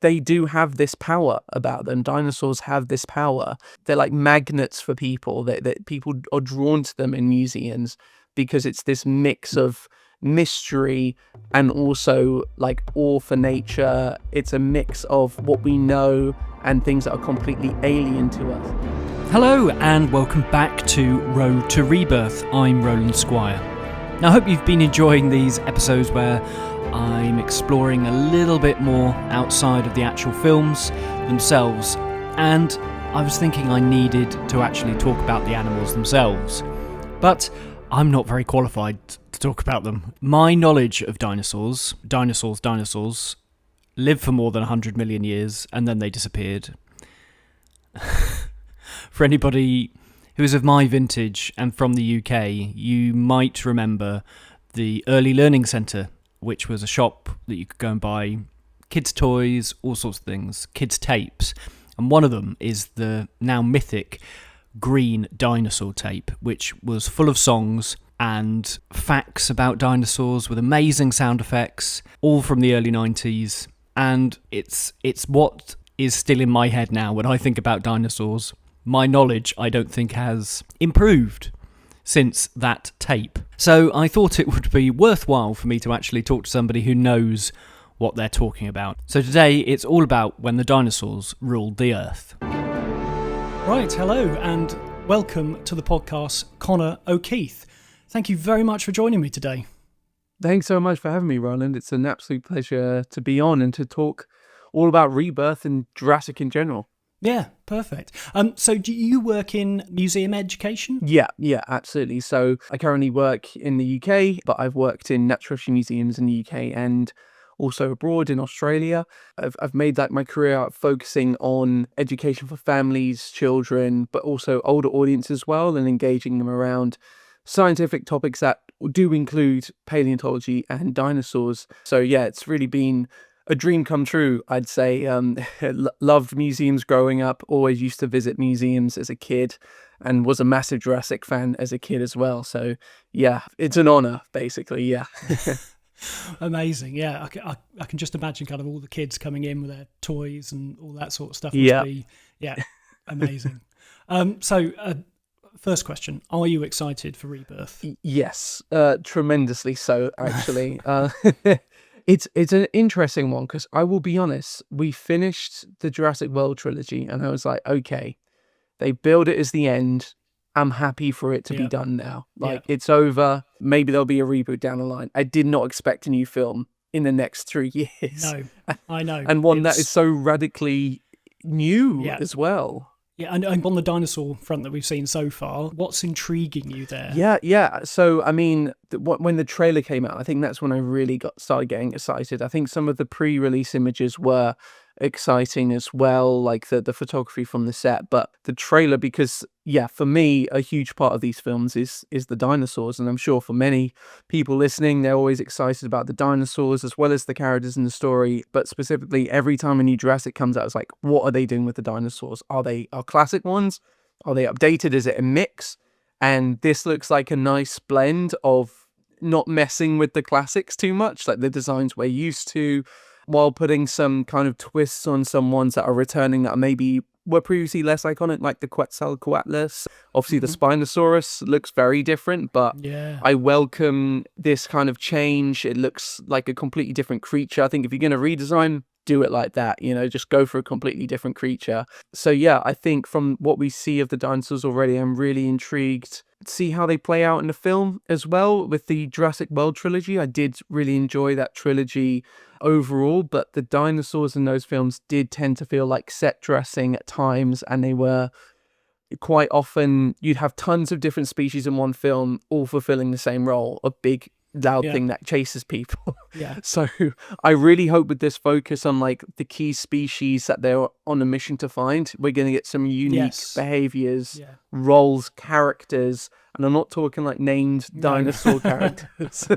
they do have this power about them. Dinosaurs have this power. They're like magnets for people, that people are drawn to them in museums because it's this mix of mystery and also like awe for nature. It's a mix of what we know and things that are completely alien to us. Hello and welcome back to Road to Rebirth. I'm Roland Squire. Now I hope you've been enjoying these episodes where I'm exploring a little bit more outside of the actual films themselves, and I was thinking I needed to actually talk about the animals themselves, but I'm not very qualified to talk about them. My knowledge of dinosaurs lived for more than 100 million years and then they disappeared. For anybody who is of my vintage and from the UK, you might remember the Early Learning Centre, which was a shop that you could go and buy kids' toys, all sorts of things, kids' tapes. And one of them is the now mythic green dinosaur tape, which was full of songs and facts about dinosaurs with amazing sound effects, all from the early 90s. And it's what is still in my head now when I think about dinosaurs. My knowledge, I don't think, has improved since that tape. So I thought it would be worthwhile for me to actually talk to somebody who knows what they're talking about. So today it's all about when the dinosaurs ruled the earth. Right, hello and welcome to the podcast, Conor O'Keefe. Thank you very much for joining me today. Thanks so much for having me, Roland. It's an absolute pleasure to be on and to talk all about Rebirth and Jurassic in general. Yeah, perfect. So do you work in museum education? Yeah, absolutely. So I currently work in the UK, but I've worked in natural history museums in the UK and also abroad in Australia. I've made like my career out focusing on education for families, children, but also older audiences as well, and engaging them around scientific topics that do include paleontology and dinosaurs. So yeah, it's really been a dream come true, I'd say. Loved museums growing up, always used to visit museums as a kid, and was a massive Jurassic fan as a kid as well. So yeah, it's an honor, basically, yeah. Amazing, yeah. I can just imagine kind of all the kids coming in with their toys and all that sort of stuff. Amazing. First question, are you excited for Rebirth? Yes, tremendously so, actually. It's an interesting one because I will be honest, we finished the Jurassic World trilogy and I was like, okay, they build it as the end. I'm happy for it to be done now. It's over. Maybe there'll be a reboot down the line. I did not expect a new film in the next 3 years. No, I know. And one that is so radically new as well. Yeah, and on the dinosaur front that we've seen so far, what's intriguing you there? Yeah. So, I mean, when the trailer came out, I think that's when I really started getting excited. I think some of the pre-release images were exciting as well, like the photography from the set, but the trailer, because for me a huge part of these films is the dinosaurs, and I'm sure for many people listening, they're always excited about the dinosaurs as well as the characters in the story. But specifically, every time a new Jurassic comes out, it's like, what are they doing with the dinosaurs? Are they our classic ones? Are they updated? Is it a mix? And this looks like a nice blend of not messing with the classics too much, like the designs we're used to, while putting some kind of twists on some ones that are returning that maybe were previously less iconic, like the Quetzalcoatlus. Obviously, the Spinosaurus looks very different, but I welcome this kind of change. It looks like a completely different creature. I think if you're going to redesign, do it like that, just go for a completely different creature. So yeah, I think from what we see of the dinosaurs already, I'm really intrigued to see how they play out in the film as well. With the Jurassic World trilogy, I did really enjoy that trilogy overall, but the dinosaurs in those films did tend to feel like set dressing at times, and they were quite often, you'd have tons of different species in one film all fulfilling the same role, a big loud thing that chases people. So I really hope with this focus on like the key species that they're on a mission to find, we're going to get some unique behaviors, roles, characters, and I'm not talking like named dinosaur characters,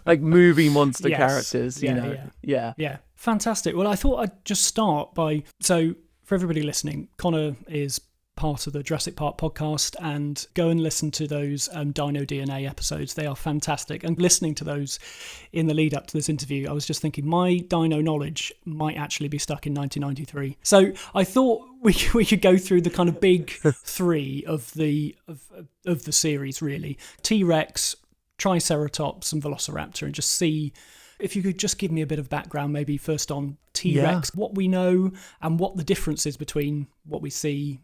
like movie monster characters, you know. Yeah. Fantastic. Well, I thought I'd just start by, so for everybody listening, Conor is part of the Jurassic Park podcast, and go and listen to those DinoDNA episodes. They are fantastic. And listening to those in the lead up to this interview, I was just thinking my dino knowledge might actually be stuck in 1993. So I thought we could go through the kind of big three of the series, really: T-Rex, Triceratops, and Velociraptor, and just see if you could just give me a bit of background, maybe first on T-Rex, what we know and what the difference is between what we see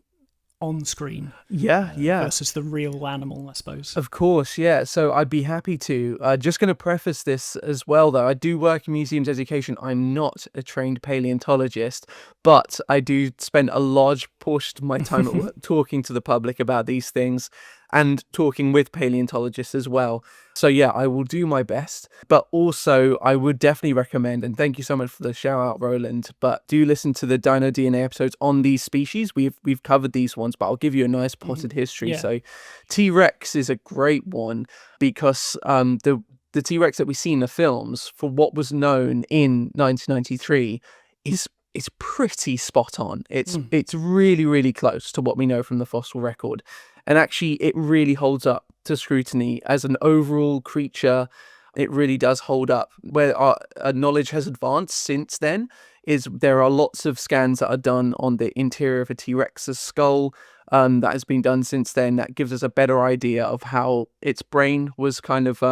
on screen versus the real animal, I suppose. Of course, yeah. So I'd be happy to. Just going to preface this as well, though. I do work in museums education. I'm not a trained paleontologist, but I do spend a large portion of my time at work talking to the public about these things and talking with paleontologists as well. So yeah, I will do my best. But also, I would definitely recommend, and thank you so much for the shout out, Roland, but do listen to the DinoDNA episodes on these species. We've covered these ones, but I'll give you a nice potted history. Yeah. So T-Rex is a great one because the T-Rex that we see in the films, for what was known in 1993, is pretty spot on. It's really, really close to what we know from the fossil record. And actually, it really holds up to scrutiny as an overall creature. It really does hold up. Where our knowledge has advanced since then is there are lots of scans that are done on the interior of a T-Rex's skull that has been done since then that gives us a better idea of how its brain was kind of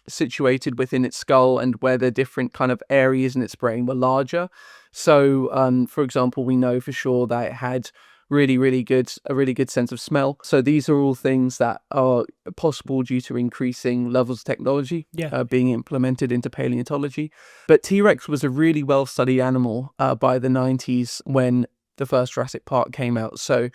situated within its skull and where the different kind of areas in its brain were larger. So, for example, we know for sure that it had a really good sense of smell. So these are all things that are possible due to increasing levels of technology being implemented into paleontology. But T-Rex was a really well-studied animal by the 90s when the first Jurassic Park came out. So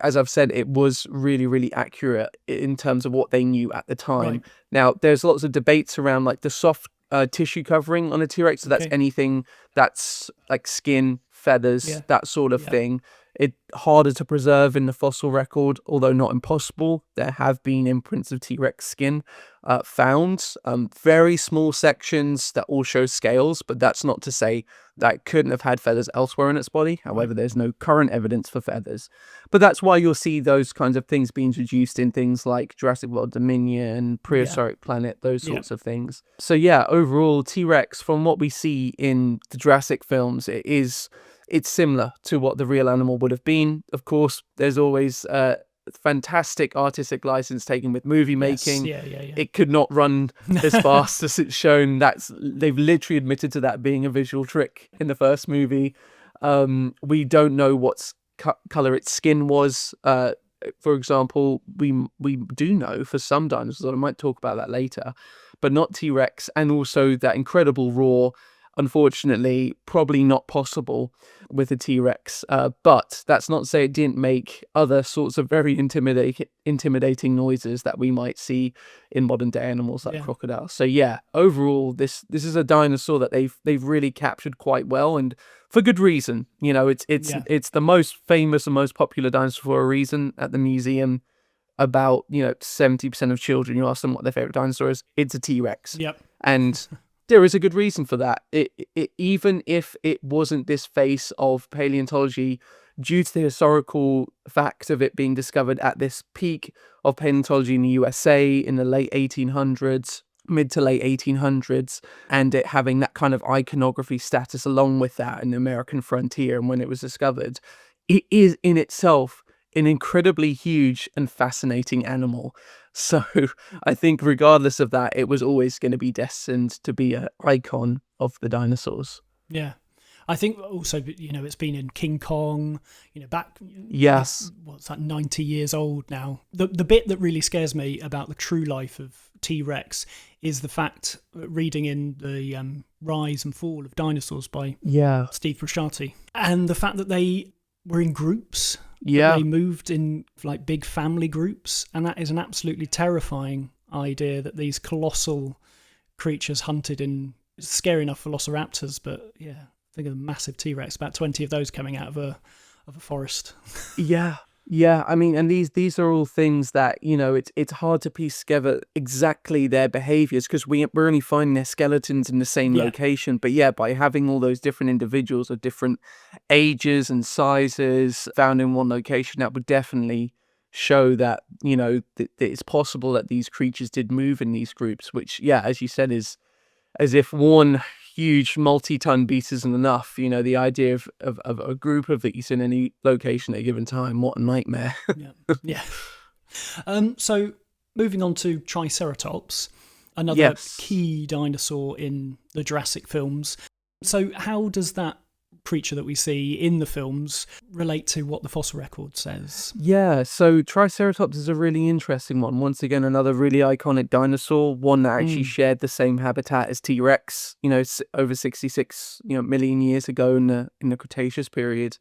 as I've said, it was really, really accurate in terms of what they knew at the time. Right. Now, there's lots of debates around like the soft tissue covering on a T-Rex. So that's anything that's like skin, feathers, that sort of thing. It's harder to preserve in the fossil record, although not impossible. There have been imprints of T-Rex skin found, very small sections that all show scales, but that's not to say that it couldn't have had feathers elsewhere in its body. However, there's no current evidence for feathers. But that's why you'll see those kinds of things being introduced in things like Jurassic World Dominion, Prehistoric Planet, those sorts of things. So yeah, overall, T-Rex, from what we see in the Jurassic films, it's similar to what the real animal would have been. Of course, there's always fantastic artistic license taken with movie making. It could not run as fast as it's shown. They've literally admitted to that being a visual trick in the first movie. We don't know what color its skin was. For example, we do know for some dinosaurs, I might talk about that later, but not T-Rex, and also that incredible roar. Unfortunately, probably not possible with a T-Rex, but that's not to say it didn't make other sorts of very intimidating noises that we might see in modern day animals like crocodiles. So yeah, overall, this is a dinosaur that they've really captured quite well, and for good reason. You know, it's the most famous and most popular dinosaur for a reason at the museum. About 70% of children, you ask them what their favorite dinosaur is, it's a T-Rex. And there is a good reason for that. Even if it wasn't this face of paleontology, due to the historical fact of it being discovered at this peak of paleontology in the USA in the late 1800s, mid to late 1800s, and it having that kind of iconography status along with that in the American frontier and when it was discovered, it is in itself an incredibly huge and fascinating animal. So I think regardless of that, it was always going to be destined to be an icon of the dinosaurs. Yeah. I think also, it's been in King Kong, back. Yes. What's that, 90 years old now. The bit that really scares me about the true life of T-Rex is the fact, reading in the Rise and Fall of Dinosaurs by Steve Bruscharty, and the fact that they were in groups. They moved in like big family groups, and that is an absolutely terrifying idea that these colossal creatures hunted in. It's scary enough for velociraptors, but think of a massive T-Rex, about 20 of those coming out of a forest. Yeah, I mean, and these are all things that, it's hard to piece together exactly their behaviors because we're only finding their skeletons in the same Yeah. location. But yeah, by having all those different individuals of different ages and sizes found in one location, that would definitely show that, that it's possible that these creatures did move in these groups, which, yeah, as you said, is as if one huge multi-ton beast isn't enough. The idea of a group of these in any location at a given time, what a nightmare. Yeah. Yeah. So moving on to Triceratops, another Yes. key dinosaur in the Jurassic films. So how does that creature that we see in the films relate to what the fossil record says? Yeah, so Triceratops is a really interesting one. Once again, another really iconic dinosaur, one that actually shared the same habitat as T-Rex, over 66, million years ago in the Cretaceous period.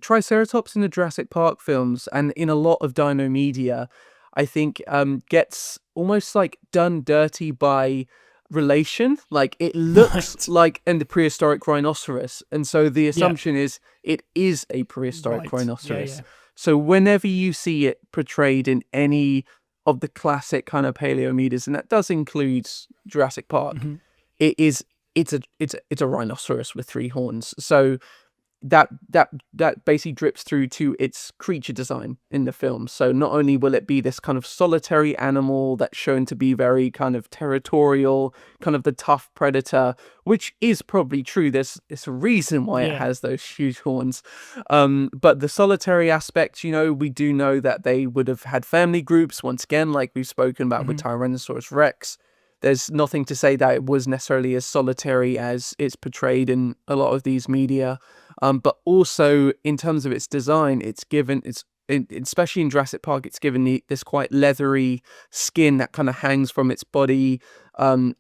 Triceratops in the Jurassic Park films and in a lot of dino media, I think gets almost like done dirty by relation. Like it looks Right. like the prehistoric rhinoceros, and so the assumption is it is a prehistoric Right. rhinoceros. Yeah. So whenever you see it portrayed in any of the classic kind of paleo medias, and that does include Jurassic Park, Mm-hmm. it's a rhinoceros with three horns. So that basically drips through to its creature design in the film. So not only will it be this kind of solitary animal that's shown to be very kind of territorial, kind of the tough predator, which is probably true. There's a reason why it has those huge horns. But the solitary aspect, we do know that they would have had family groups, once again, like we've spoken about with Tyrannosaurus Rex. There's nothing to say that it was necessarily as solitary as it's portrayed in a lot of these media. But also in terms of its design, especially in Jurassic Park, it's given this quite leathery skin that kind of hangs from its body.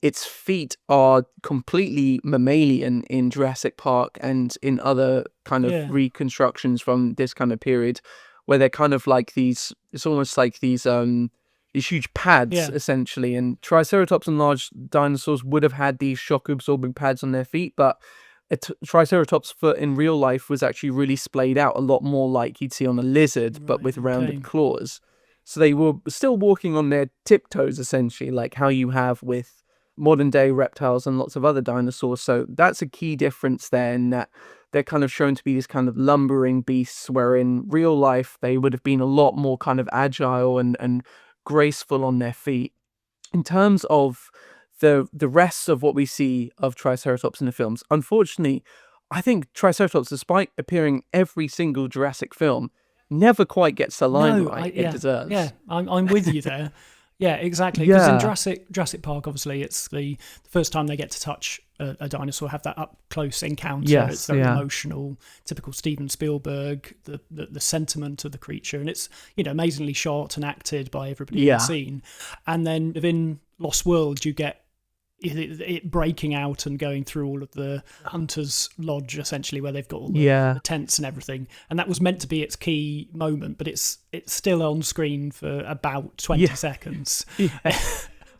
Its feet are completely mammalian in Jurassic Park and in other kind of reconstructions from this kind of period, where they're kind of like these. It's almost like these huge pads, essentially. And Triceratops and large dinosaurs would have had these shock-absorbing pads on their feet, but a Triceratops foot in real life was actually really splayed out, a lot more like you'd see on a lizard, but with rounded claws. So they were still walking on their tiptoes, essentially, like how you have with modern-day reptiles and lots of other dinosaurs. So that's a key difference there, in that they're kind of shown to be this kind of lumbering beasts, where in real life they would have been a lot more kind of agile and graceful on their feet. In terms of the rest of what we see of Triceratops in the films, unfortunately, I think Triceratops, despite appearing every single Jurassic film, never quite gets the limelight it deserves. Yeah, I'm with you there. Yeah, exactly. Because in Jurassic Park, obviously, it's the first time they get to touch a dinosaur, have that up close encounter. Yes, it's very emotional, typical Steven Spielberg, the sentiment of the creature, and it's amazingly shot and acted by everybody in the scene. And then within Lost World, you get it breaking out and going through all of the hunters' lodge, essentially, where they've got all the tents and everything, and that was meant to be its key moment, but it's still on screen for about 20 seconds.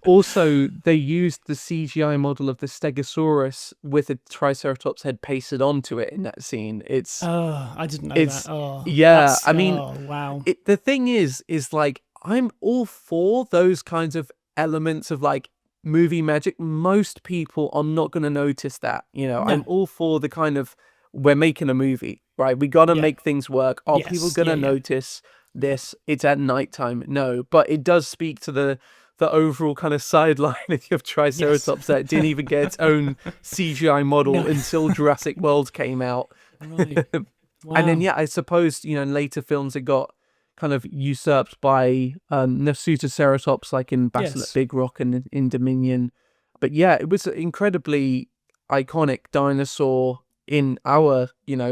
Also, they used the CGI model of the Stegosaurus with a Triceratops head pasted onto it in that scene. I didn't know that. I mean, wow. The thing is like, I'm all for those kinds of elements of like movie magic. Most people are not going to notice that. I'm all for the kind of, we're making a movie, right? We got to make things work. Are people going to notice this? It's at nighttime. No, but it does speak to the overall kind of sideline of Triceratops that didn't even get its own CGI model until Jurassic World came out. Right. Wow. And then, I suppose, in later films it got kind of usurped by Nasutoceratops, like in Battle at Big Rock and in Dominion. But it was an incredibly iconic dinosaur in our,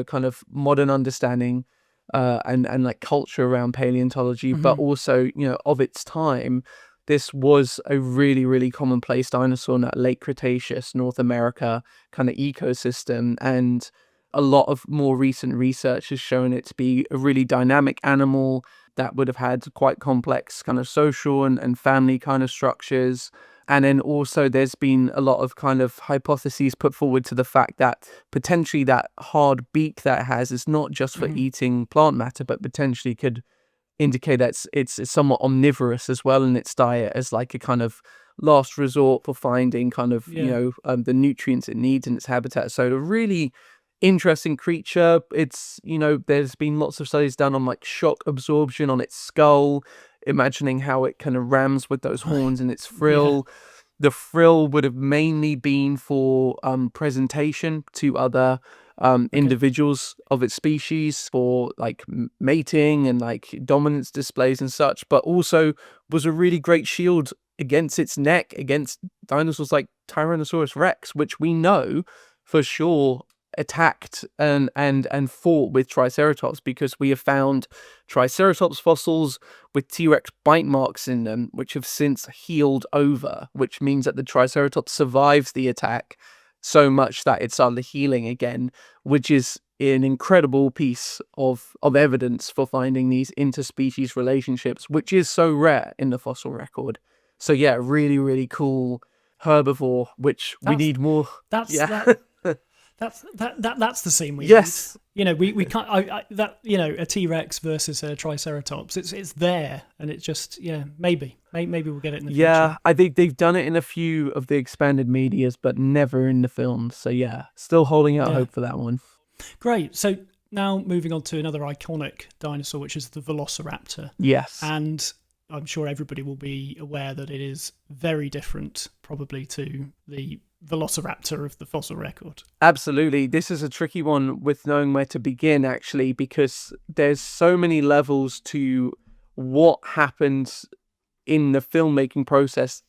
kind of modern understanding and like culture around paleontology, but also, of its time. This was a really, really commonplace dinosaur in that late Cretaceous North America kind of ecosystem. And a lot of more recent research has shown it to be a really dynamic animal that would have had quite complex kind of social and family kind of structures. And then also there's been a lot of kind of hypotheses put forward to the fact that potentially that hard beak that it has is not just for eating plant matter, but potentially could indicate that it's somewhat omnivorous as well in its diet, as like a kind of last resort for finding kind of the nutrients it needs in its habitat. So a really interesting creature. It's there's been lots of studies done on like shock absorption on its skull, imagining how it kind of rams with those horns in its frill. The frill would have mainly been for presentation to other individuals of its species, for like mating and like dominance displays and such, but also was a really great shield against its neck against dinosaurs like Tyrannosaurus Rex, which we know for sure attacked and fought with Triceratops, because we have found Triceratops fossils with T-Rex bite marks in them, which have since healed over, which means that the Triceratops survives the attack so much that it started healing again, which is an incredible piece of evidence for finding these interspecies relationships, which is so rare in the fossil record. So yeah, really, really cool herbivore, which we need more. That's the scene we yes. need. We can't. A T-Rex versus a Triceratops. It's there, and it's just maybe we'll get it in the future. Yeah, I think they've done it in a few of the expanded medias, but never in the films. So yeah, still holding out hope for that one. Great. So now moving on to another iconic dinosaur, which is the Velociraptor. Yes, and I'm sure everybody will be aware that it is very different, probably, to the Velociraptor of the fossil record. Absolutely. This is a tricky one with knowing where to begin, actually, because there's so many levels to what happened in the filmmaking process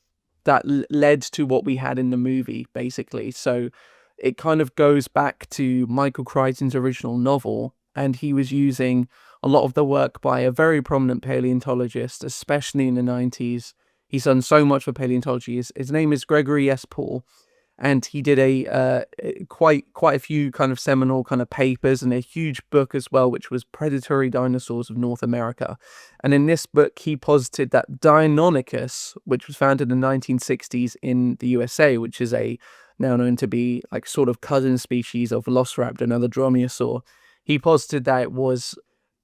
that led to what we had in the movie, basically. So it kind of goes back to Michael Crichton's original novel, and he was using a lot of the work by a very prominent paleontologist, especially in the 90s. He's done so much for paleontology. His name is Gregory S. Paul, and he did quite a few kind of seminal kind of papers and a huge book as well, which was Predatory Dinosaurs of North America. And in this book, he posited that Deinonychus, which was found in the 1960s in the USA, which is now known to be like sort of cousin species of Velociraptor, another dromaeosaur, he posited that it was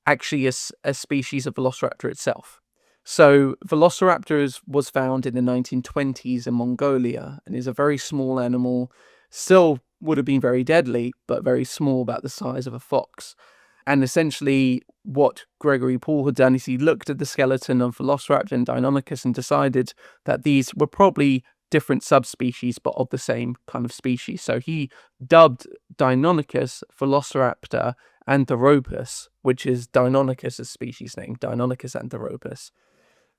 actually a species of Velociraptor itself. So Velociraptor was found in the 1920s in Mongolia, and is a very small animal, still would have been very deadly, but very small, about the size of a fox. And essentially what Gregory Paul had done is he looked at the skeleton of Velociraptor and Deinonychus and decided that these were probably different subspecies, but of the same kind of species. So he dubbed Deinonychus Velociraptor anthropus, which is Deinonychus' species name, Deinonychus anthropus,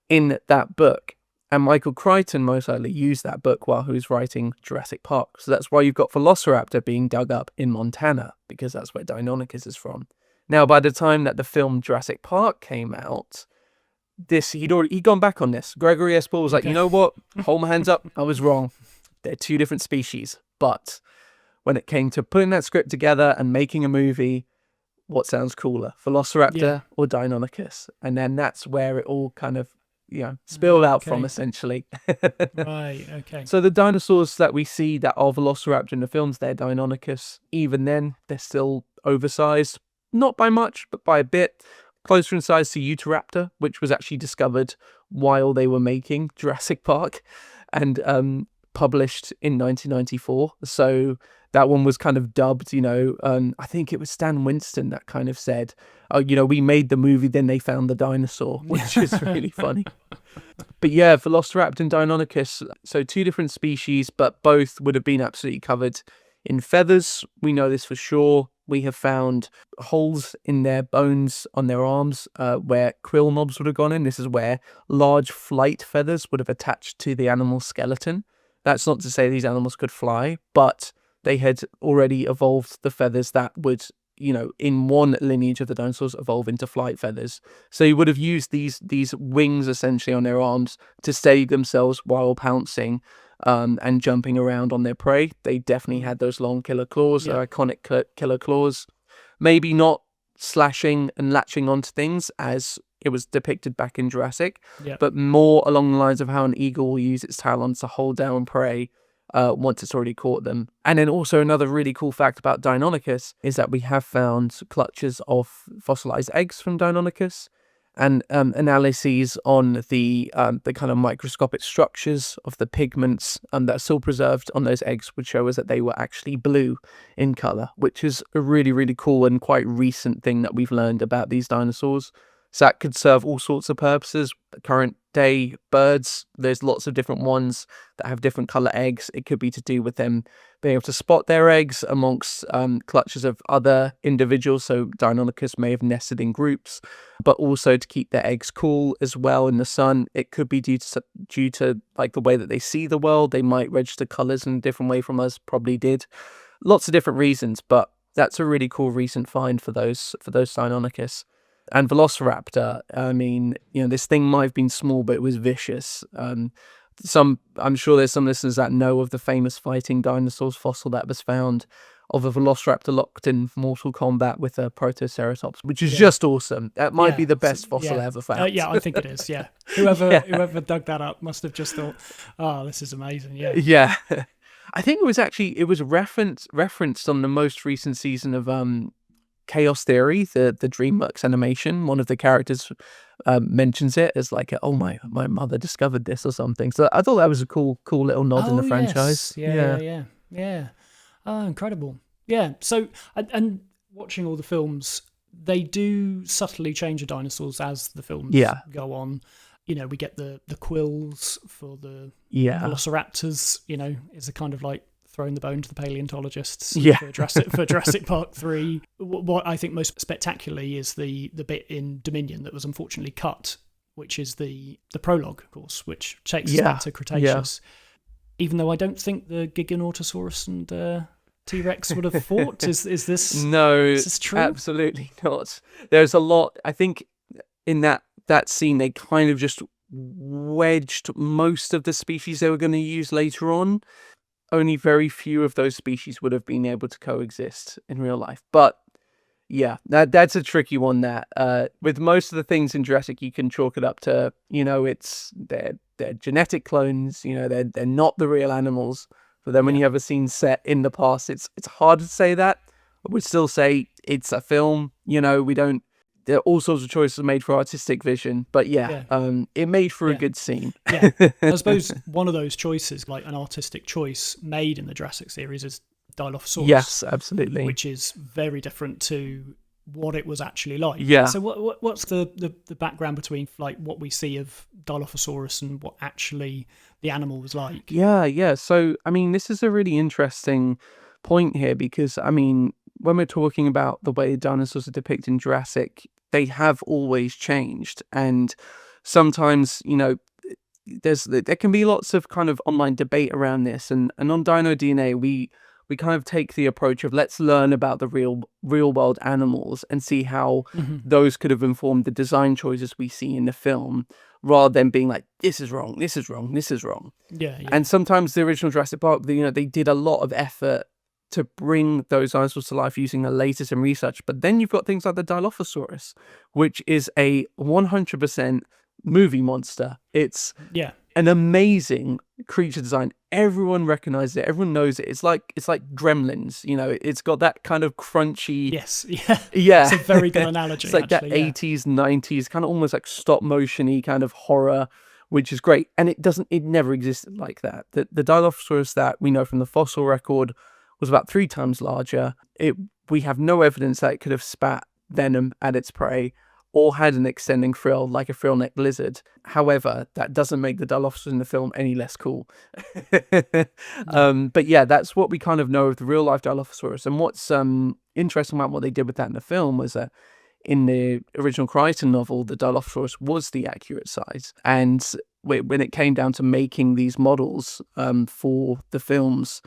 in that book. And Michael Crichton most likely used that book while he was writing Jurassic Park. So that's why you've got Velociraptor being dug up in Montana, because that's where Deinonychus is from. Now, by the time that the film Jurassic Park came out, he'd gone back on this. Gregory S. Paul was like, you know what? Hold my hands up. I was wrong. They're two different species. But when it came to putting that script together and making a movie, what sounds cooler, Velociraptor or Deinonychus? And then that's where it all kind of spilled out from, essentially. Right, okay. So the dinosaurs that we see that are Velociraptor in the films, they're Deinonychus. Even then, they're still oversized. Not by much, but by a bit. Closer in size to Utahraptor, which was actually discovered while they were making Jurassic Park and published in 1994. So that one was kind of dubbed, I think it was Stan Winston that kind of said, oh, we made the movie, then they found the dinosaur, which is really funny. But yeah, Velociraptor and Deinonychus, so two different species, but both would have been absolutely covered in feathers. We know this for sure. We have found holes in their bones on their arms where quill knobs would have gone in. This is where large flight feathers would have attached to the animal's skeleton. That's not to say these animals could fly, but they had already evolved the feathers that would, in one lineage of the dinosaurs, evolve into flight feathers. So you would have used these wings essentially on their arms to steady themselves while pouncing and jumping around on their prey. They definitely had those long killer claws, their iconic killer claws. Maybe not slashing and latching onto things as it was depicted back in Jurassic, but more along the lines of how an eagle will use its talons to hold down prey once it's already caught them. And then also another really cool fact about Deinonychus is that we have found clutches of fossilized eggs from Deinonychus, and analyses on the kind of microscopic structures of the pigments that are still preserved on those eggs would show us that they were actually blue in color, which is a really, really cool and quite recent thing that we've learned about these dinosaurs. So that could serve all sorts of purposes. Current day birds, there's lots of different ones that have different color eggs. It could be to do with them being able to spot their eggs amongst clutches of other individuals. So Deinonychus may have nested in groups, but also to keep their eggs cool as well in the sun. It could be due to like the way that they see the world. They might register colors in a different way from us, probably did. Lots of different reasons, but that's a really cool recent find for those Deinonychus. And Velociraptor, I mean, this thing might have been small, but it was vicious. I'm sure there's some listeners that know of the famous fighting dinosaurs fossil that was found of a Velociraptor locked in mortal combat with a Protoceratops, which is just awesome. That might be the best fossil ever found. Yeah, I think it is. Yeah, whoever dug that up must have just thought, "Oh, this is amazing." Yeah, yeah. I think it was referenced on the most recent season of Chaos Theory, the DreamWorks animation. One of the characters mentions it as like, "Oh, my mother discovered this" or something. So I thought that was a cool little nod in the franchise. Yes. Yeah. Oh, incredible. Yeah. So and watching all the films, they do subtly change the dinosaurs as the films go on. We get the quills for the Velociraptors. Is a kind of like throwing the bone to the paleontologists for Jurassic Park 3. What I think most spectacularly is the bit in Dominion that was unfortunately cut, which is the prologue, of course, which takes us back to Cretaceous. Even though I don't think the Giganotosaurus and T-Rex would have fought. Is this true? Absolutely not. There's a lot, I think, in that scene. They kind of just wedged most of the species they were going to use later on. Only very few of those species would have been able to coexist in real life. But yeah, that's a tricky one. That with most of the things in Jurassic, you can chalk it up to they're genetic clones. They're not the real animals. But then when you have a scene set in the past, it's hard to say that. I would still say it's a film. We don't. There are all sorts of choices made for artistic vision, but it made for a good scene. Yeah, I suppose one of those choices, like an artistic choice made in the Jurassic series, is Dilophosaurus. Yes, absolutely. Which is very different to what it was actually like. Yeah. So what's the background between like what we see of Dilophosaurus and what actually the animal was like? Yeah. So I mean, this is a really interesting point here because I mean, when we're talking about the way dinosaurs are depicted in Jurassic, they have always changed. And sometimes, there can be lots of kind of online debate around this. And on DinoDNA, we kind of take the approach of let's learn about the real world animals and see how those could have informed the design choices we see in the film, rather than being like, this is wrong, this is wrong, this is wrong. Yeah. And sometimes the original Jurassic Park, they did a lot of effort to bring those dinosaurs to life using the latest in research. But then you've got things like the Dilophosaurus, which is a 100% movie monster. It's an amazing creature design. Everyone recognizes it. Everyone knows it. It's like Gremlins. It's got that kind of crunchy. Yes. Yeah. Yeah. It's a very good analogy. It's like actually, that 80s, 90s kind of almost like stop motion-y kind of horror, which is great. And it never existed like that. The Dilophosaurus that we know from the fossil record was about 3 times larger. We have no evidence that it could have spat venom at its prey or had an extending frill like a frill-necked lizard. However, that doesn't make the Dilophosaurus in the film any less cool. But yeah, that's what we kind of know of the real-life Dilophosaurus. And what's interesting about what they did with that in the film was that in the original Crichton novel, the Dilophosaurus was the accurate size. And when it came down to making these models for the films,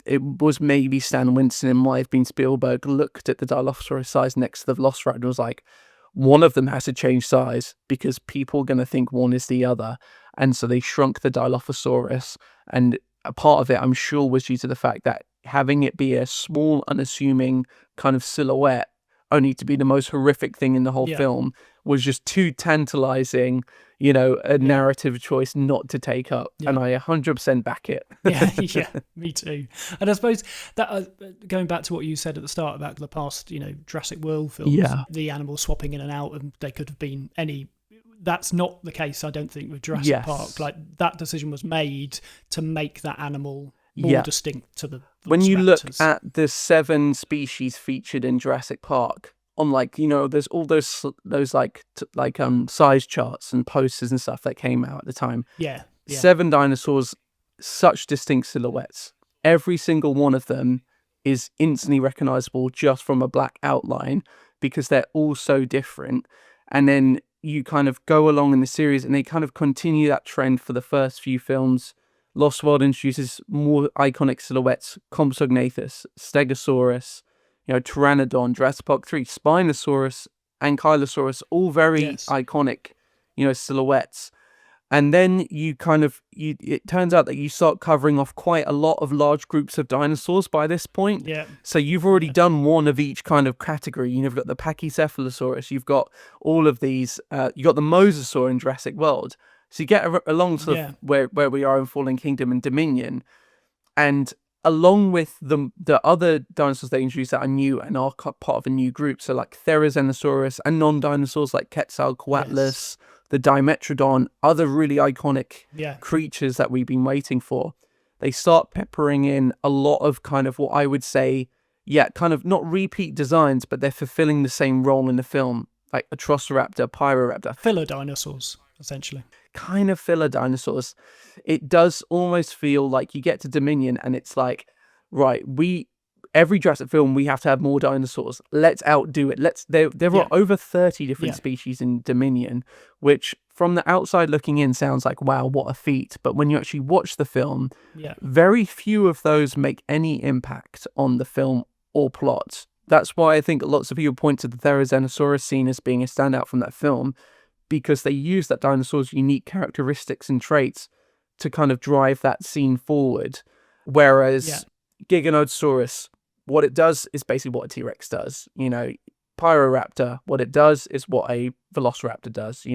it was maybe Stan Winston, it might have been Spielberg, looked at the Dilophosaurus size next to the Velociraptor and was like, one of them has to change size because people are going to think one is the other. And so they shrunk the Dilophosaurus. And a part of it, I'm sure, was due to the fact that having it be a small, unassuming kind of silhouette, only to be the most horrific thing in the whole film, was just too tantalizing, a narrative choice not to take up. Yeah. And I 100% back it. Yeah, me too. And I suppose that going back to what you said at the start about the past, Jurassic World films, the animals swapping in and out, and they could have been any. That's not the case, I don't think, with Jurassic Park. Like, that decision was made to make that animal more distinct to the when you look raptors. at the 7 species featured in Jurassic Park, on there's all those size charts and posters and stuff that came out at the time. Yeah. 7 dinosaurs, such distinct silhouettes. Every single one of them is instantly recognizable just from a black outline because they're all so different. And then you kind of go along in the series and they kind of continue that trend for the first few films. Lost World introduces more iconic silhouettes: Compsognathus, Stegosaurus, Pteranodon, Jurassic Park 3, Spinosaurus, Ankylosaurus, all very iconic, silhouettes. And then it turns out that you start covering off quite a lot of large groups of dinosaurs by this point. Yeah. So you've already done one of each kind of category. You've got the Pachycephalosaurus, you've got all of these, you've got the Mosasaur in Jurassic World. So you get along sort of where we are in Fallen Kingdom and Dominion. And along with the other dinosaurs they introduced that are new and are part of a new group, so like Therizinosaurus and non-dinosaurs like Quetzalcoatlus, the Dimetrodon, other really iconic creatures that we've been waiting for. They start peppering in a lot of kind of what I would say, kind of not repeat designs, but they're fulfilling the same role in the film, like Atrociraptor, Pyroraptor. Filler dinosaurs, essentially. Kind of filler dinosaurs. It does almost feel like you get to Dominion and it's like, right, every Jurassic film we have to have more dinosaurs. Let's outdo it. There are over 30 different species in Dominion, which from the outside looking in sounds like, wow, what a feat. But when you actually watch the film, very few of those make any impact on the film or plot. That's why I think lots of people point to the Therizinosaurus scene as being a standout from that film, because they use that dinosaur's unique characteristics and traits to kind of drive that scene forward. Whereas Giganotosaurus, what it does is basically what a T-Rex does. Pyroraptor, what it does is what a Velociraptor does.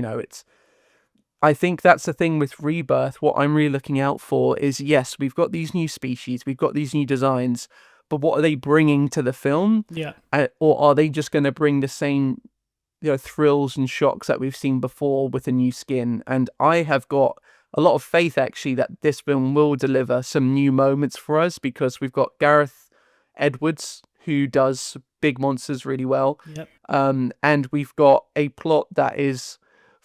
I think that's the thing with Rebirth. What I'm really looking out for is, yes, we've got these new species, we've got these new designs, but what are they bringing to the film? Yeah. Or are they just going to bring the same thrills and shocks that we've seen before with a new skin? And I have got a lot of faith actually that this film will deliver some new moments for us, because we've got Gareth Edwards who does big monsters really well. And we've got a plot that is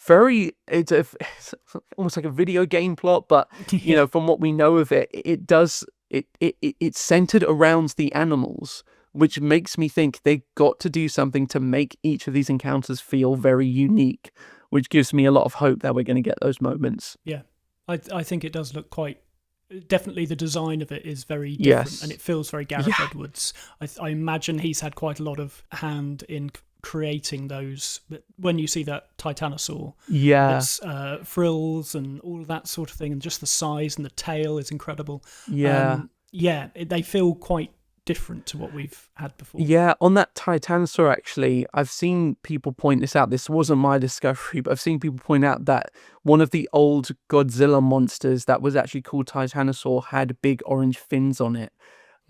it's almost like a video game plot, but from what we know of it, it's centered around the animals, which makes me think they got to do something to make each of these encounters feel very unique, which gives me a lot of hope that we're going to get those moments. Yeah, I think it does look quite... Definitely the design of it is very different, and it feels very Gareth Edwards. I imagine he's had quite a lot of hand in creating those. But when you see that Titanosaur, it's frills and all of that sort of thing, and just the size and the tail is incredible. They feel quite different to what we've had before. On that Titanosaur, actually, I've seen people point this out. This wasn't my discovery, but I've seen people point out that one of the old Godzilla monsters that was actually called Titanosaur had big orange fins on it.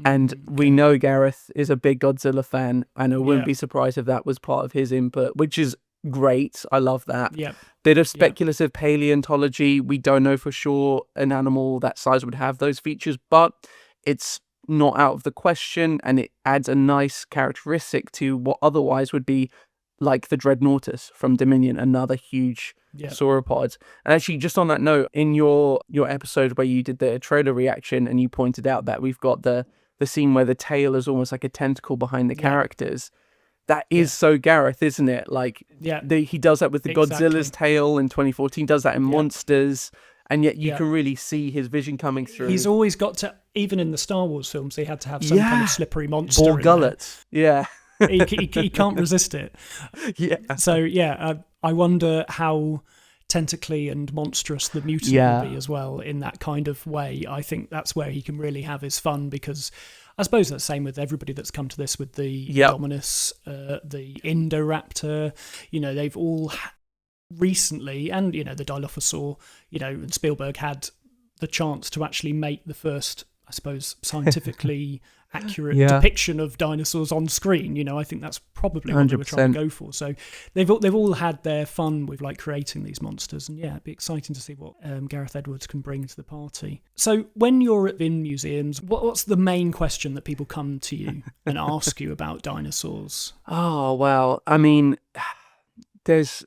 And we know Gareth is a big Godzilla fan, and I wouldn't be surprised if that was part of his input, which is great. I love that. Bit of speculative paleontology. We don't know for sure an animal that size would have those features, but it's not out of the question, and it adds a nice characteristic to what otherwise would be like the Dreadnoughtus from Dominion, another huge sauropod. And actually, just on that note, in your episode where you did the trailer reaction and you pointed out that we've got the scene where the tail is almost like a tentacle behind the characters, that is so Gareth, isn't it? Like, he does that with the Godzilla's tail in 2014, does that in Monsters, and yet you can really see his vision coming through. He's always got to, even in the Star Wars films, they had to have some kind of slippery monster. Ball gullet. He can't resist it. So, I wonder how tentacly and monstrous the mutant will be as well in that kind of way. I think that's where he can really have his fun, because I suppose that's the same with everybody that's come to this, with the Yep. Dominus, the Indoraptor. They've all recently, and the Dilophosaur, and Spielberg had the chance to actually make the first, I suppose, scientifically accurate depiction of dinosaurs on screen. I think that's probably what they were trying to go for. So they've all had their fun with like creating these monsters, and it'd be exciting to see what Gareth Edwards can bring to the party. So when you're in museums, what's the main question that people come to you and ask you about dinosaurs? Oh, well, I mean, there's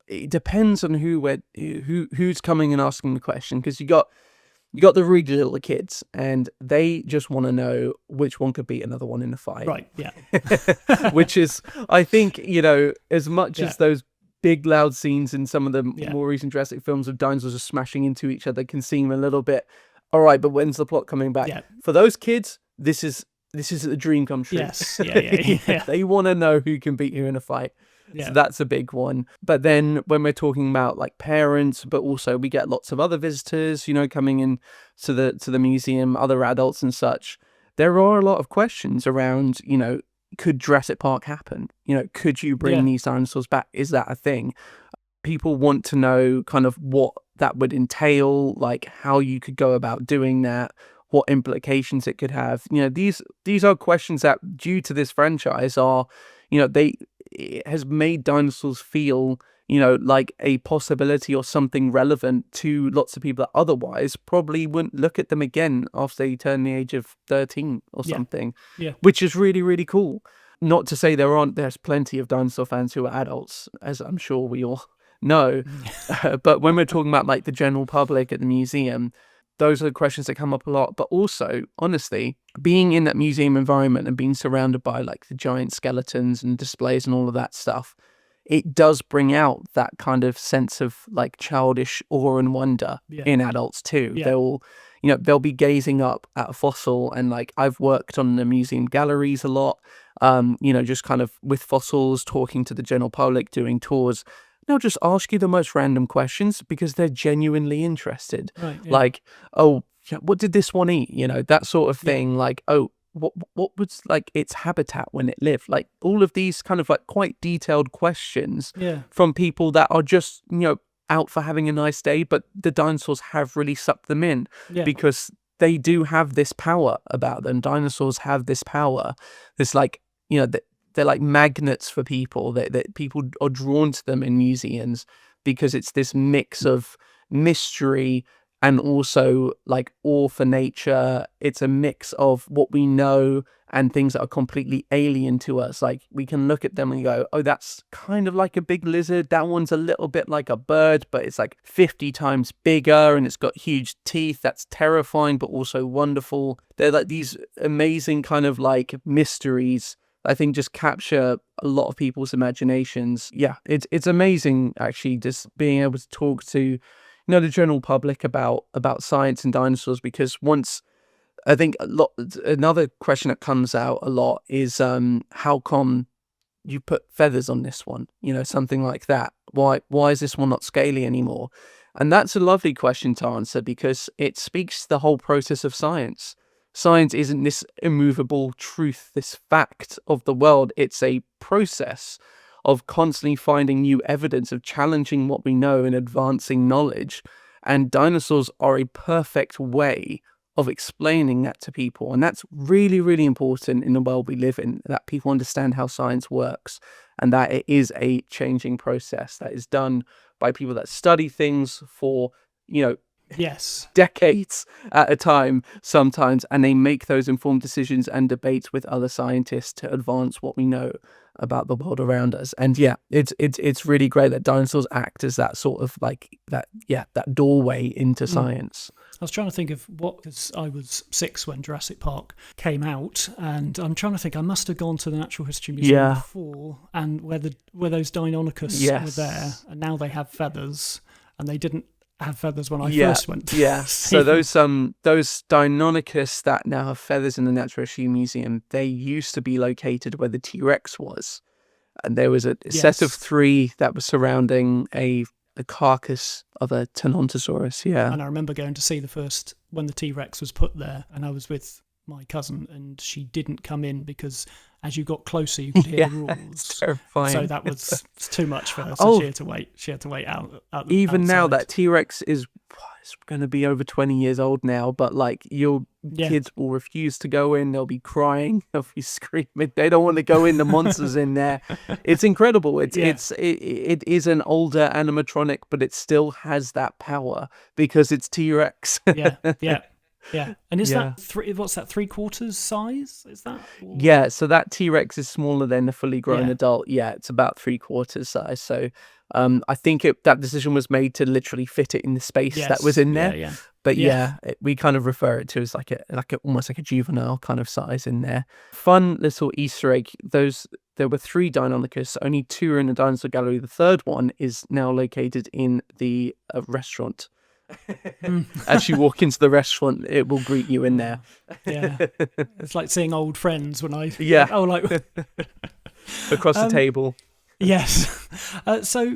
it depends on who's coming and asking the question, because you got the really little kids, and they just want to know which one could beat another one in a fight. Right, yeah. Which is, I think, as much as those big loud scenes in some of the more recent Jurassic films of dinosaurs just smashing into each other can seem a little bit, all right, but when's the plot coming back? Yeah. For those kids, this is a dream come true. Yes, yeah. They want to know who can beat who in a fight. Yeah. So that's a big one. But then when we're talking about like parents, but also we get lots of other visitors, coming in to the museum, other adults and such, there are a lot of questions around, could Jurassic Park happen? Could you bring these dinosaurs back? Is that a thing? People want to know kind of what that would entail, like how you could go about doing that, what implications it could have. These are questions that, due to this franchise, are, it has made dinosaurs feel, like a possibility or something relevant to lots of people that otherwise probably wouldn't look at them again after they turn the age of 13 or something. Yeah. Which is really, really cool. Not to say there's plenty of dinosaur fans who are adults, as I'm sure we all know. But when we're talking about like the general public at the museum, those are the questions that come up a lot. But also, honestly, being in that museum environment and being surrounded by like the giant skeletons and displays and all of that stuff, it does bring out that kind of sense of like childish awe and wonder in adults too. Yeah. They'll be gazing up at a fossil, and like I've worked on the museum galleries a lot, just kind of with fossils, talking to the general public, doing tours. They'll just ask you the most random questions because they're genuinely interested. Right, yeah. Like, oh, what did this one eat? That sort of thing. Like, oh, what was like its habitat when it lived? Like all of these kind of like quite detailed questions from people that are just, out for having a nice day, but the dinosaurs have really sucked them in because they do have this power about them. Dinosaurs have this power. This like, they're like magnets for people, that people are drawn to them in museums because it's this mix of mystery and also like awe for nature. It's a mix of what we know and things that are completely alien to us. Like we can look at them and go, oh, that's kind of like a big lizard. That one's a little bit like a bird, but it's like 50 times bigger and it's got huge teeth. That's terrifying, but also wonderful. They're like these amazing kind of like mysteries, I think, just capture a lot of people's imaginations. Yeah, it's amazing actually just being able to talk to the general public about science and dinosaurs, because once I think another question that comes out a lot is how come you put feathers on this one, something like that. Why is this one not scaly anymore? And that's a lovely question to answer because it speaks to the whole process of science. Science isn't this immovable truth, this fact of the world. It's a process of constantly finding new evidence, of challenging what we know and advancing knowledge. And dinosaurs are a perfect way of explaining that to people. And that's really, really important in the world we live in, that people understand how science works and that it is a changing process that is done by people that study things for, decades at a time sometimes, and they make those informed decisions and debates with other scientists to advance what we know about the world around us. And it's really great that dinosaurs act as that sort of like that doorway into science. I was trying to think of because I was 6 when Jurassic Park came out, and I'm trying to think, I must have gone to the Natural History Museum before, and where those Deinonychus were there, and now they have feathers, and they didn't have feathers when I first went. Yeah, so those Deinonychus that now have feathers in the Natural History Museum, they used to be located where the T-Rex was, and there was a set of 3 that was surrounding a carcass of a Tyrannosaurus. Yeah, and I remember going to see the first when the T-Rex was put there, and I was with my cousin, and she didn't come in because as you got closer, you could hear the It's rules. terrifying. So that was too much for her. So she had to wait. She had to wait Even now, outside. that T-Rex is going to be over 20 years old now, but like your kids will refuse to go in. They'll be crying. They'll be screaming. They don't want to go in. The monster's in there. It's incredible. It is an older animatronic, but it still has that power because it's T-Rex. Yeah. And is that what's that, 3/4 size? Is that? Or? Yeah, so that T-Rex is smaller than a fully grown adult. Yeah, it's about 3/4 size. So I think that decision was made to literally fit it in the space that was in there. Yeah. But we kind of refer it to as like almost like a juvenile kind of size in there. Fun little Easter egg. There were 3 Deinonychus. Only 2 are in the dinosaur gallery. The third one is now located in the restaurant. As you walk into the restaurant, it will greet you in there. Yeah, it's like seeing old friends when I across the table. Yes. So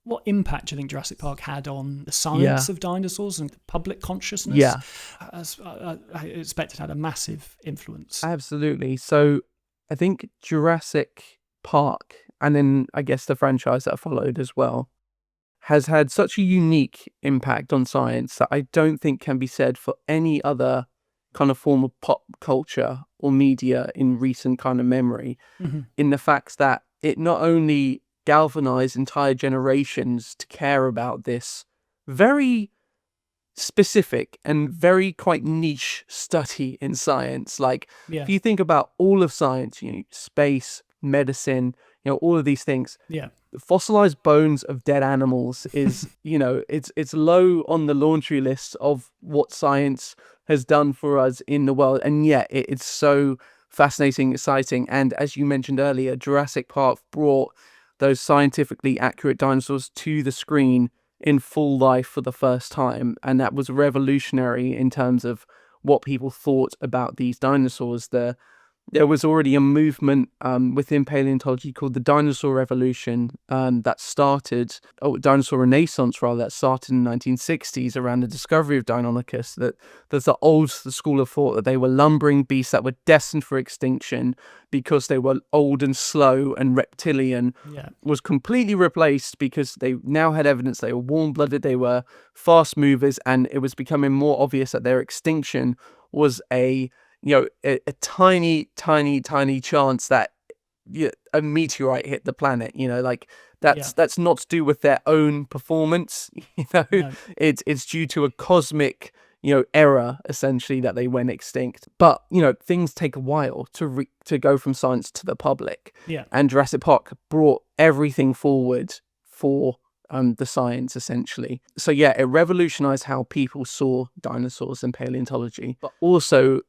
what impact do you think Jurassic Park had on the science of dinosaurs and the public consciousness? Yeah, as I expect it had a massive influence. Absolutely. So I think Jurassic Park, and then I guess the franchise that followed as well, has had such a unique impact on science that I don't think can be said for any other kind of form of pop culture or media in recent kind of memory, in the fact that it not only galvanized entire generations to care about this very specific and very quite niche study in science. Like, if you think about all of science, space, medicine, all of these things. Yeah. Fossilized bones of dead animals is, it's low on the laundry list of what science has done for us in the world. And yet it's so fascinating, exciting. And as you mentioned earlier, Jurassic Park brought those scientifically accurate dinosaurs to the screen in full life for the first time. And that was revolutionary in terms of what people thought about these dinosaurs. There was already a movement within paleontology called the Dinosaur Revolution Dinosaur Renaissance rather, that started in the 1960s around the discovery of Deinonychus. That there's the school of thought that they were lumbering beasts that were destined for extinction because they were old and slow and reptilian, was completely replaced because they now had evidence they were warm-blooded, they were fast movers, and it was becoming more obvious that their extinction was a tiny chance that a meteorite hit the planet. That's not to do with their own performance. No. It's due to a cosmic error, essentially, that they went extinct. But things take a while to go from science to the public. And Jurassic Park brought everything forward for the science, essentially. So it revolutionized how people saw dinosaurs and paleontology, but also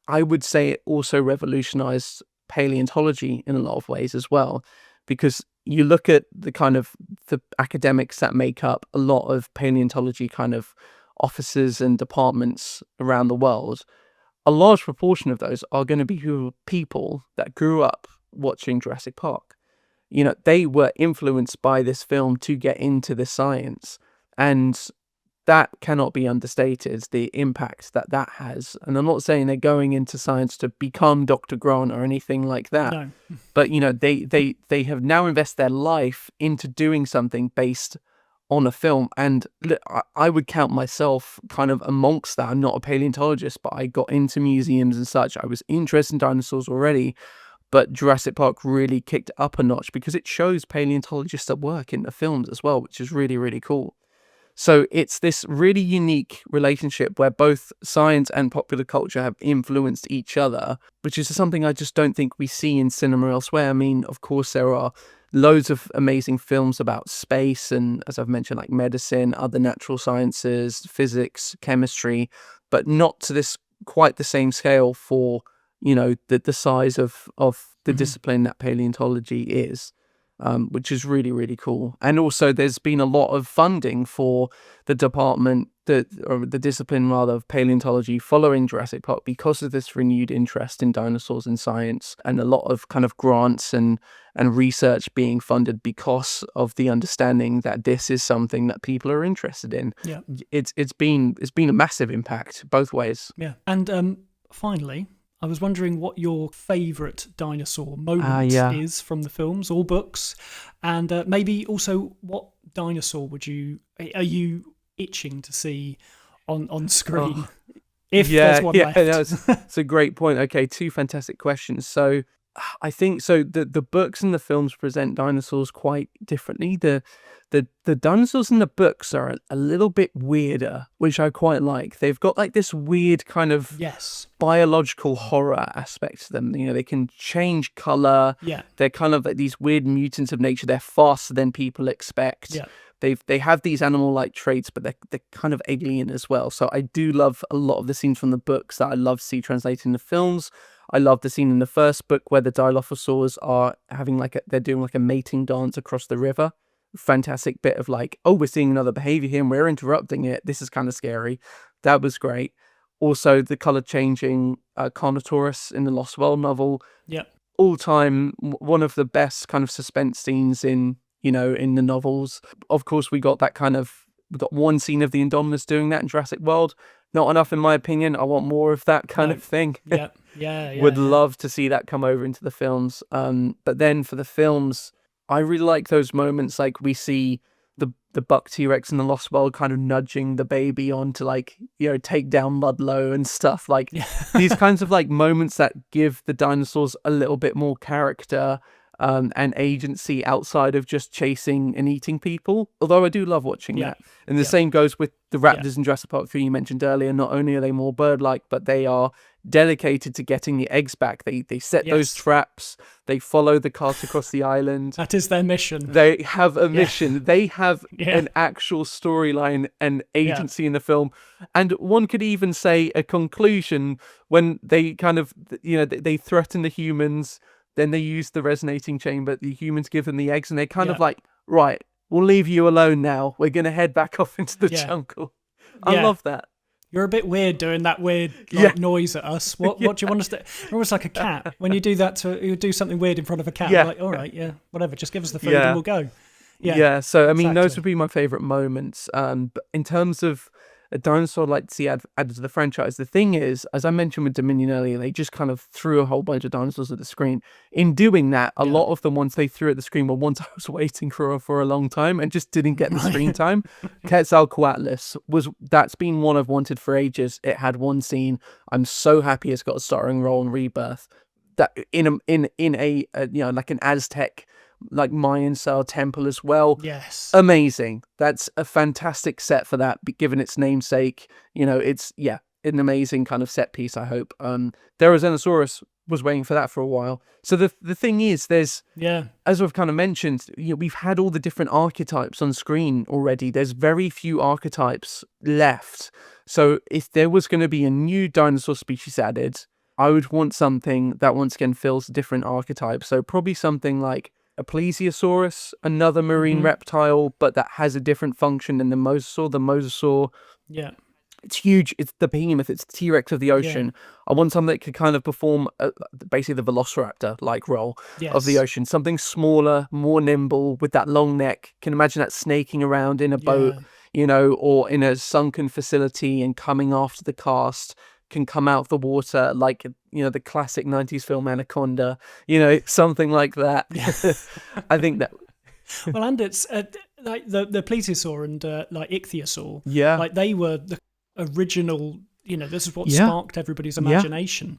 I would say it also revolutionized paleontology in a lot of ways as well, because you look at the academics that make up a lot of paleontology kind of offices and departments around the world. A large proportion of those are going to be people that grew up watching Jurassic Park. They were influenced by this film to get into the science, and that cannot be understated, the impact that has. And I'm not saying they're going into science to become Dr. Grant or anything like that. No. But, they have now invested their life into doing something based on a film. And I would count myself kind of amongst that. I'm not a paleontologist, but I got into museums and such. I was interested in dinosaurs already. But Jurassic Park really kicked up a notch because it shows paleontologists at work in the films as well, which is really, really cool. So it's this really unique relationship where both science and popular culture have influenced each other, which is something I just don't think we see in cinema elsewhere. I mean, of course, there are loads of amazing films about space and, as I've mentioned, like medicine, other natural sciences, physics, chemistry, but not to this quite the same scale for, the size of the discipline that paleontology is. Which is really, really cool. And also there's been a lot of funding for the department, the discipline rather, of paleontology following Jurassic Park because of this renewed interest in dinosaurs and science, and a lot of kind of grants and research being funded because of the understanding that this is something that people are interested in. Yeah. It's been a massive impact both ways. Yeah. And finally, I was wondering what your favourite dinosaur moment yeah. is from the films or books, and maybe also what dinosaur are you itching to see on screen, if there's one left? It's a great point. Okay, two fantastic questions. So I think so. The books and the films present dinosaurs quite differently. The dinosaurs in the books are a little bit weirder, which I quite like. They've got like this weird kind of biological horror aspect to them. You know, they can change color. Yeah, They're kind of like these weird mutants of nature. They're faster than people expect. yeah. They have these animal-like traits, but they're kind of alien as well. So I do love a lot of the scenes from the books that I love to see translated in the films. I love the scene in the first book where the Dilophosaurs are having they're doing like a mating dance across the river. Fantastic bit of like, oh, we're seeing another behavior here and we're interrupting it. This is kind of scary. That was great. Also, the color changing Carnotaurus in the Lost World novel. Yeah. All time, one of the best kind of suspense scenes in the novels. Of course, we got one scene of the Indominus doing that in Jurassic World. Not enough, in my opinion. I want more of that kind of thing. Yeah. Would love to see that come over into the films. But then for the films, I really like those moments like we see the buck T-Rex in the Lost World kind of nudging the baby on to take down Ludlow and stuff. Like these kinds of like moments that give the dinosaurs a little bit more character and agency outside of just chasing and eating people. Although I do love watching that. And the same goes with the raptors in Jurassic Park 3 you mentioned earlier. Not only are they more bird-like, but they are dedicated to getting the eggs back. They set those traps. They follow the cart across the island. That is their mission. They have a mission. They have an actual storyline and agency in the film. And one could even say a conclusion when they kind of, they threaten the humans. Then they use the resonating chamber. The humans give them the eggs, and they're kind of like, right, we'll leave you alone now. We're going to head back off into the jungle. I love that. You're a bit weird doing that weird noise at us. What do you want us to... You're almost like a cat. When you do that, you do something weird in front of a cat. You're like, all right, whatever. Just give us the food and we'll go. So, I mean, those would be my favourite moments. But in terms of a dinosaur I'd like to see added to the franchise, the thing is, as I mentioned with Dominion earlier, they just kind of threw a whole bunch of dinosaurs at the screen. In doing that, a lot of the ones they threw at the screen were ones I was waiting for a long time and just didn't get the screen time. Quetzalcoatlus that's been one I've wanted for ages. It had one scene. I'm so happy it's got a starring role in Rebirth. That in a like an Aztec, like Mayan style temple as well. Yes. Amazing. That's a fantastic set for that, given its namesake. It's an amazing kind of set piece, I hope. Therizinosaurus was waiting for that for a while. So the thing is, there's as I've kind of mentioned, we've had all the different archetypes on screen already. There's very few archetypes left. So if there was going to be a new dinosaur species added, I would want something that once again fills different archetypes. So probably something like a Plesiosaurus, another marine reptile, but that has a different function than the mosasaur. The mosasaur, it's huge. It's the behemoth. It's the T-Rex of the ocean. I want something that could kind of perform basically the Velociraptor-like role of the ocean. Something smaller, more nimble, with that long neck. Can imagine that snaking around in a boat, or in a sunken facility and coming after the cast. Can come out of the water like the classic 90s film Anaconda, something like that. I think that well, and it's like the plesiosaur and like ichthyosaur, like they were the original, this is what sparked everybody's imagination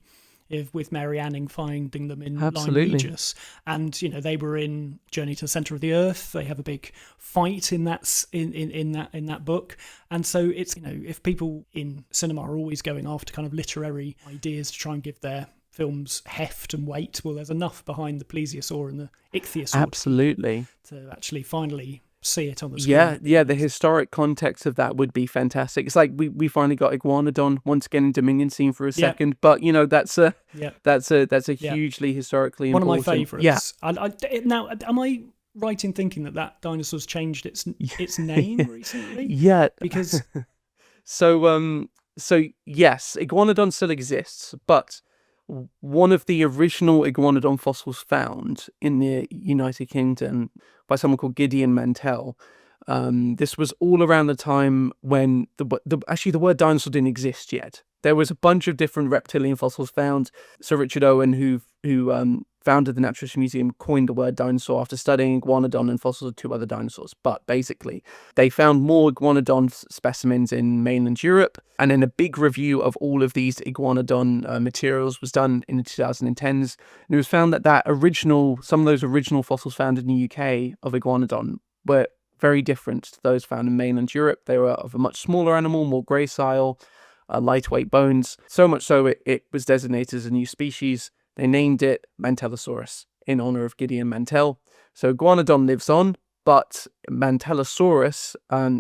with Mary Anning finding them in Lyme Regis. And they were in Journey to the Centre of the Earth. They have a big fight in that book. And so it's, if people in cinema are always going after kind of literary ideas to try and give their films heft and weight, well, there's enough behind the plesiosaur and the ichthyosaur to actually finally see it on the screen. The historic context of that would be fantastic. It's like we finally got Iguanodon once again in Dominion scene for a second, but that's a hugely historically important. One of my favourites. Now, am I right in thinking that dinosaur's changed its name recently? Because so yes, Iguanodon still exists, but one of the original Iguanodon fossils found in the United Kingdom by someone called Gideon Mantell. This was all around the time when the word dinosaur didn't exist yet. there was a bunch of different reptilian fossils found. Sir Richard Owen, who founded the Natural History Museum, coined the word dinosaur after studying iguanodon and fossils of 2 other dinosaurs. But basically, they found more iguanodon specimens in mainland Europe, and then a big review of all of these iguanodon materials was done in the 2010s, and it was found that some of those original fossils found in the UK of iguanodon were very different to those found in mainland Europe. They were of a much smaller animal, more gracile, lightweight bones. So much so it was designated as a new species. They named it Mantellosaurus in honor of Gideon Mantell. So Iguanodon lives on, but Mantellosaurus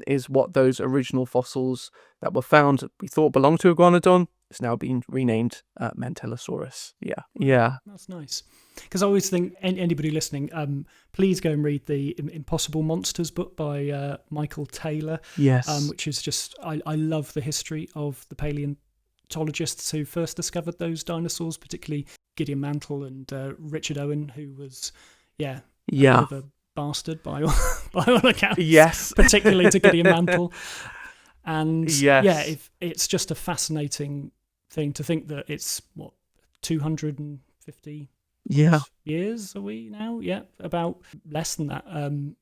is what those original fossils that were found we thought belonged to Iguanodon. It's now been renamed Mantellosaurus. Yeah. That's nice. Because I always think anybody listening, please go and read the Impossible Monsters book by Michael Taylor. Yes. Which is just, I love the history of the paleontologists who first discovered those dinosaurs, particularly Gideon Mantell and Richard Owen, who was, a bit of a bastard by all accounts. Yes. Particularly to Gideon Mantell. And yes. it's just a fascinating thing to think that it's, 250 years are we now? Yeah, about less than that,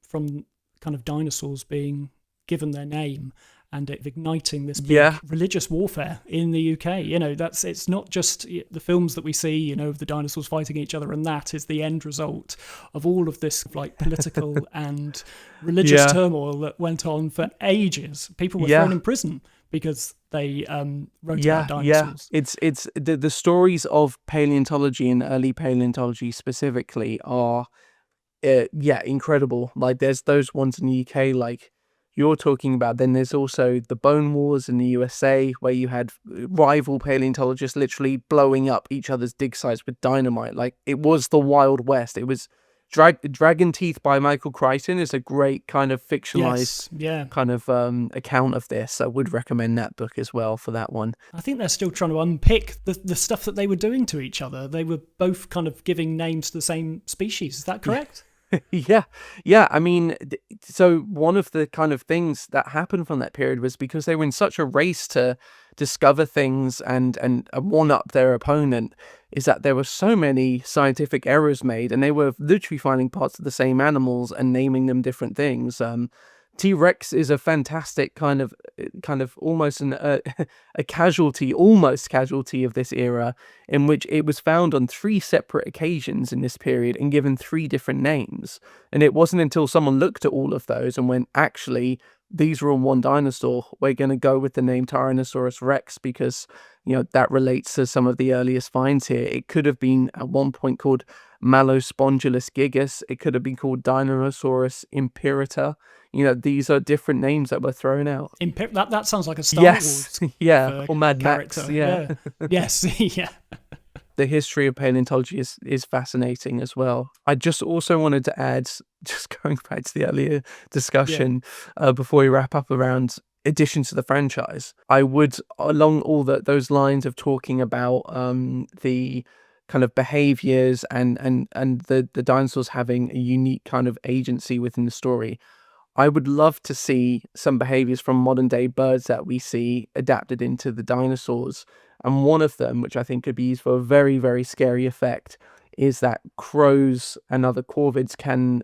from kind of dinosaurs being given their name and it igniting this big religious warfare in the UK. It's not just the films that we see, of the dinosaurs fighting each other, and that is the end result of all of this like political and religious turmoil that went on for ages. People were thrown in prison because they wrote about dinosaurs. It's the stories of paleontology and early paleontology specifically are incredible. Like there's those ones in the UK like you're talking about. Then there's also the Bone Wars in the USA, where you had rival paleontologists literally blowing up each other's dig sites with dynamite. Like it was the Wild West. It was Dragon Teeth by Michael Crichton is a great kind of fictionalized kind of account of this. I would recommend that book as well for that one. I think they're still trying to unpick the stuff that they were doing to each other. They were both kind of giving names to the same species. Is that correct? Yeah. I mean, so one of the kind of things that happened from that period was because they were in such a race to discover things and one up their opponent, is that there were so many scientific errors made, and they were literally finding parts of the same animals and naming them different things. T-Rex is a fantastic kind of almost a casualty of this era, in which it was found on 3 separate occasions in this period and given 3 different names. And it wasn't until someone looked at all of those and went, actually, these were on one dinosaur. We're going to go with the name Tyrannosaurus Rex because, that relates to some of the earliest finds here. It could have been at one point called Malospongylus gigas. It could have been called Dinosaurus imperator. These are different names that were thrown out. That sounds like a Star Wars. Or Mad character. Max. Yeah. Yes. Yeah. The history of paleontology is fascinating as well. I just also wanted to add, just going back to the earlier discussion, before we wrap up around additions to the franchise, I would, along all those lines of talking about the kind of behaviors and the dinosaurs having a unique kind of agency within the story, I would love to see some behaviors from modern day birds that we see adapted into the dinosaurs. And one of them, which I think could be used for a very, very scary effect, is that crows and other corvids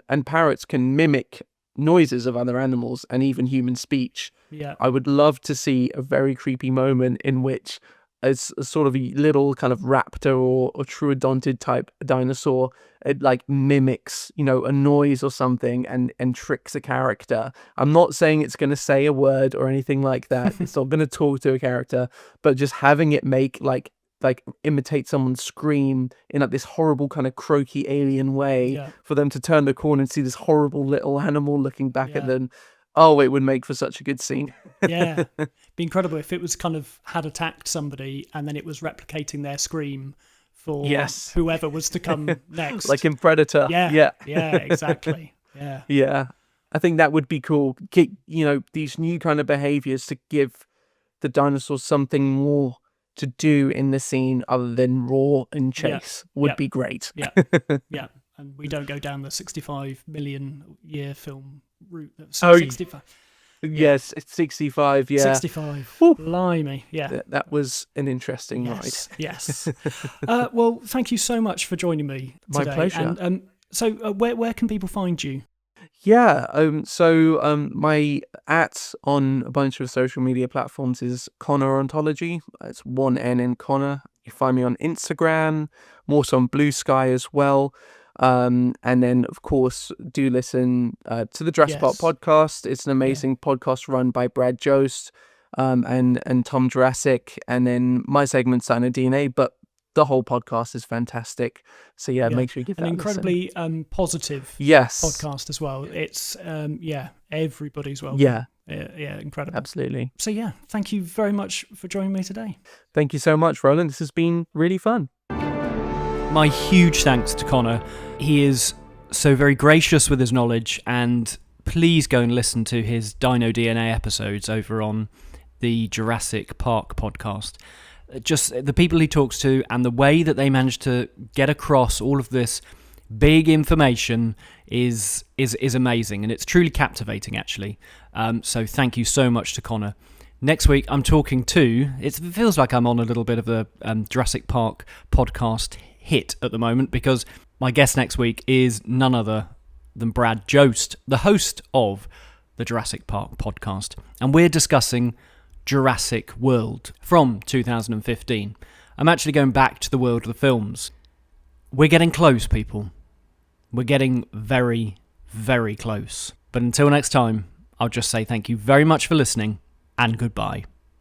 and parrots can mimic noises of other animals and even human speech. Yeah. I would love to see a very creepy moment in which a sort of a little kind of raptor or troodontid type dinosaur, it like mimics, a noise or something and tricks a character. I'm not saying it's going to say a word or anything like that. It's not going to talk to a character, but just having it make like imitate someone's scream in like this horrible kind of croaky alien way for them to turn the corner and see this horrible little animal looking back at them. Oh, it would make for such a good scene. Yeah. Be incredible if it was kind of had attacked somebody and then it was replicating their scream for whoever was to come next. Like in Predator. Yeah, exactly. Yeah. Yeah. I think that would be cool. These new kind of behaviors to give the dinosaurs something more to do in the scene other than roar and chase would be great. Yeah. And we don't go down the 65 million year film route. 65. Yes, it's 65. Yeah, 65. Woo. Blimey. Yeah. That was an interesting Yes. ride. Yes. Well, thank you so much for joining me My today. pleasure. And so, where can people find you? Yeah. My @ on a bunch of social media platforms is Conor Ontology. It's one N in Conor. You find me on Instagram, more so on Blue Sky as well. And then, of course, do listen to the Jurassic Park Yes. podcast. It's an amazing podcast run by Brad Jost and Tom Jurassic. And then my segment's DinoDNA, but the whole podcast is fantastic. So yeah, make sure you give that an a incredibly positive yes podcast as well. It's everybody's welcome. Yeah, incredible. absolutely. So yeah, thank you very much for joining me today. Thank you so much, Roland. This has been really fun. My huge thanks to Conor. He is so very gracious with his knowledge, and please go and listen to his DinoDNA episodes over on the Jurassic Park podcast. Just the people he talks to and the way that they manage to get across all of this big information is amazing, and it's truly captivating, actually. So thank you so much to Conor. Next week, I'm talking to... It feels like I'm on a little bit of a Jurassic Park podcast hit at the moment, because my guest next week is none other than Brad Jost, the host of the Jurassic Park podcast. And we're discussing Jurassic World from 2015. I'm actually going back to the world of the films. We're getting close, people. We're getting very, very close. But until next time, I'll just say thank you very much for listening, and goodbye.